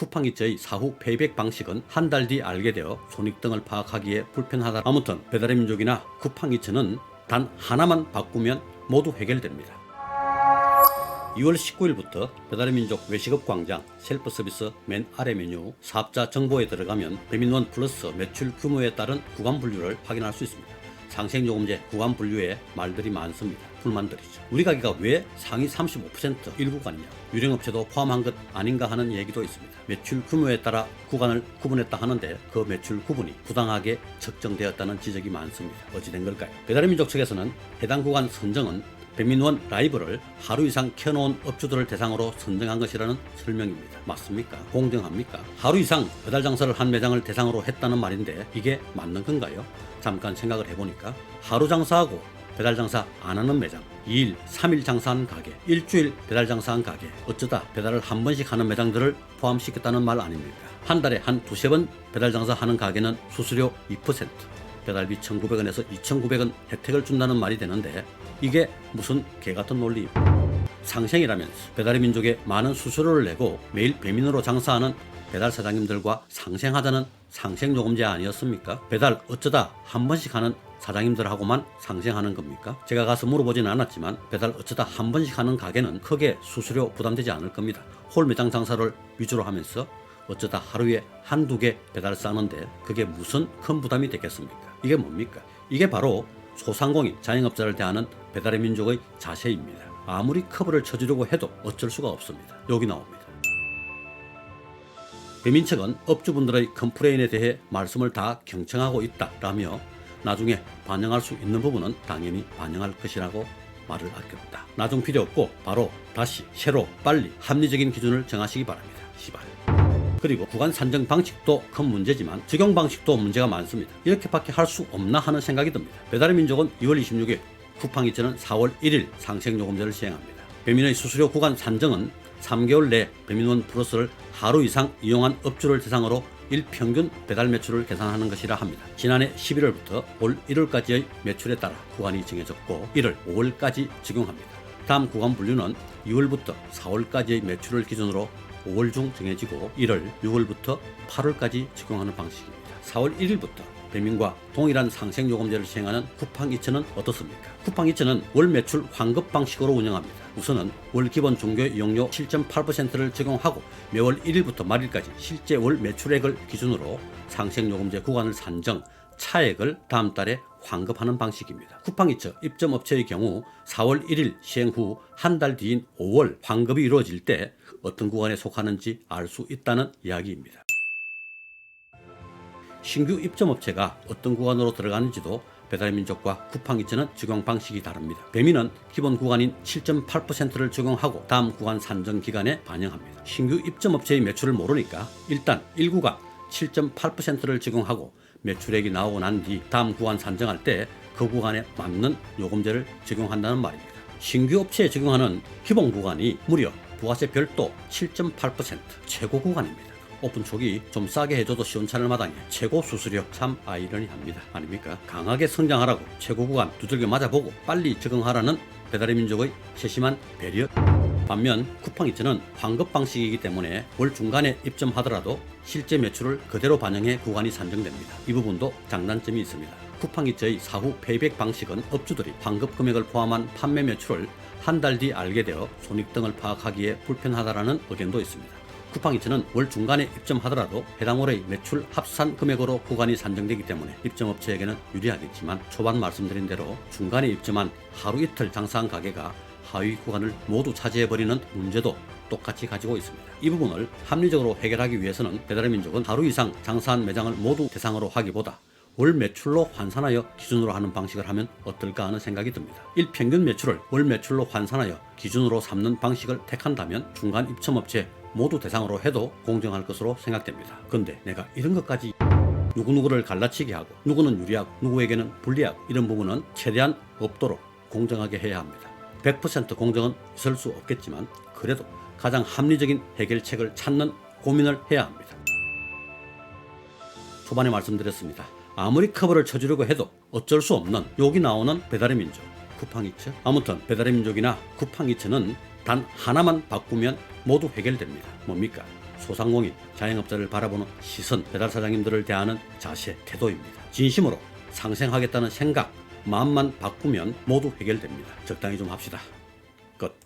쿠팡이츠의 사후 페이백 방식은 한 달 뒤 알게 되어 손익등을 파악하기에 불편하다. 아무튼 배달의 민족이나 쿠팡이츠는 단 하나만 바꾸면 모두 해결됩니다. 2월 19일부터 배달의 민족 외식업 광장 셀프 서비스 맨 아래 메뉴 사업자 정보에 들어가면 배민원 플러스 매출 규모에 따른 구간 분류를 확인할 수 있습니다. 상생요금제 구간 분류에 말들이 많습니다. 불만들이죠. 우리 가게가 왜 상위 35% 1구간이냐, 유령업체도 포함한 것 아닌가 하는 얘기도 있습니다. 매출 규모에 따라 구간을 구분했다 하는데 그 매출 구분이 부당하게 측정되었다는 지적이 많습니다. 어찌된 걸까요? 배달의 민족 측에서는 해당 구간 선정은 배민원 라이브를 하루 이상 켜놓은 업주들을 대상으로 선정한 것이라는 설명입니다. 맞습니까? 공정합니까? 하루 이상 배달 장사를 한 매장을 대상으로 했다는 말인데 이게 맞는 건가요? 잠깐 생각을 해보니까 하루 장사하고 배달 장사 안 하는 매장, 2일, 3일 장사한 가게, 일주일 배달 장사한 가게, 어쩌다 배달을 한 번씩 하는 매장들을 포함시켰다는 말 아닙니까? 한 달에 한 두세 번 배달 장사하는 가게는 수수료 2%, 배달비 1,900원에서 2,900원 혜택을 준다는 말이 되는데 이게 무슨 개같은 논리입니까? 상생이라면서 배달의 민족에 많은 수수료를 내고 매일 배민으로 장사하는 배달 사장님들과 상생하자는 상생요금제 아니었습니까? 배달 어쩌다 한 번씩 하는 사장님들하고만 상생하는 겁니까? 제가 가서 물어보지는 않았지만 배달 어쩌다 한 번씩 하는 가게는 크게 수수료 부담되지 않을 겁니다. 홀 매장 장사를 위주로 하면서 어쩌다 하루에 한두 개 배달 싸는데 그게 무슨 큰 부담이 되겠습니까? 이게 뭡니까? 이게 바로 소상공인 자영업자를 대하는 배달의 민족의 자세입니다. 아무리 커브를 쳐주려고 해도 어쩔 수가 없습니다. 여기 나옵니다. 배민 측은 업주분들의 컴플레인에 대해 말씀을 다 경청하고 있다라며 나중에 반영할 수 있는 부분은 당연히 반영할 것이라고 말을 아꼈다. 나중 필요 없고 바로 다시 새로 빨리 합리적인 기준을 정하시기 바랍니다. 시발. 그리고 구간 산정 방식도 큰 문제지만 적용 방식도 문제가 많습니다. 이렇게밖에 할 수 없나 하는 생각이 듭니다. 배달의 민족은 2월 26일, 쿠팡이츠는 4월 1일 상생요금제를 시행합니다. 배민의 수수료 구간 산정은 3개월 내 배민원 플러스를 하루 이상 이용한 업주를 대상으로 일평균 배달 매출을 계산하는 것이라 합니다. 지난해 11월부터 올 1월까지의 매출에 따라 구간이 정해졌고 1월 5월까지 적용합니다. 다음 구간 분류는 2월부터 4월까지의 매출을 기준으로 5월 중 정해지고 1월, 6월부터 8월까지 적용하는 방식입니다. 4월 1일부터 배민과 동일한 상생요금제를 시행하는 쿠팡이츠는 어떻습니까? 쿠팡이츠는 월 매출 환급 방식으로 운영합니다. 우선은 월 기본 종교 이용료 7.8%를 적용하고 매월 1일부터 말일까지 실제 월 매출액을 기준으로 상생요금제 구간을 산정, 차액을 다음 달에 환급하는 방식입니다. 쿠팡이츠 입점업체의 경우 4월 1일 시행 후 한 달 뒤인 5월 환급이 이루어질 때 어떤 구간에 속하는지 알 수 있다는 이야기입니다. 신규 입점업체가 어떤 구간으로 들어가는지도 배달의 민족과 쿠팡이츠는 적용 방식이 다릅니다. 배민은 기본 구간인 7.8%를 적용하고 다음 구간 산정 기간에 반영합니다. 신규 입점업체의 매출을 모르니까 일단 1구간 7.8%를 적용하고 매출액이 나오고 난 뒤 다음 구간 산정할 때 그 구간에 맞는 요금제를 적용한다는 말입니다. 신규 업체에 적용하는 기본 구간이 무려 부가세 별도 7.8% 최고 구간입니다. 오픈 초기 좀 싸게 해줘도 시원찮을 마당에 최고 수수료, 참 아이러니합니다. 아닙니까? 강하게 성장하라고 최고 구간 두들겨 맞아보고 빨리 적응하라는 배달의 민족의 세심한 배려. 반면 쿠팡이츠는 환급 방식이기 때문에 월 중간에 입점하더라도 실제 매출을 그대로 반영해 구간이 산정됩니다. 이 부분도 장단점이 있습니다. 쿠팡이츠의 사후 페이백 방식은 업주들이 환급 금액을 포함한 판매 매출을 한 달 뒤 알게 되어 손익등을 파악하기에 불편하다라는 의견도 있습니다. 쿠팡이츠는 월 중간에 입점하더라도 해당 월의 매출 합산 금액으로 구간이 산정되기 때문에 입점업체에게는 유리하겠지만 초반 말씀드린 대로 중간에 입점한 하루 이틀 장사한 가게가 하위 구간을 모두 차지해버리는 문제도 똑같이 가지고 있습니다. 이 부분을 합리적으로 해결하기 위해서는 배달의 민족은 하루 이상 장사한 매장을 모두 대상으로 하기보다 월 매출로 환산하여 기준으로 하는 방식을 하면 어떨까 하는 생각이 듭니다. 일평균 매출을 월 매출로 환산하여 기준으로 삼는 방식을 택한다면 중간 입점업체 모두 대상으로 해도 공정할 것으로 생각됩니다. 근데 내가 이런 것까지 누구누구를 갈라치게 하고 누구는 유리하고 누구에게는 불리하고 이런 부분은 최대한 없도록 공정하게 해야 합니다. 100% 공정은 있을 수 없겠지만 그래도 가장 합리적인 해결책을 찾는 고민을 해야 합니다. 초반에 말씀드렸습니다. 아무리 커버를 쳐주려고 해도 어쩔 수 없는 여기 나오는 배달의 민족, 쿠팡이츠. 아무튼 배달의 민족이나 쿠팡이츠는 단 하나만 바꾸면 모두 해결됩니다. 뭡니까? 소상공인, 자영업자를 바라보는 시선, 배달 사장님들을 대하는 자세, 태도입니다. 진심으로 상생하겠다는 생각, 마음만 바꾸면 모두 해결됩니다. 적당히 좀 합시다. 끝.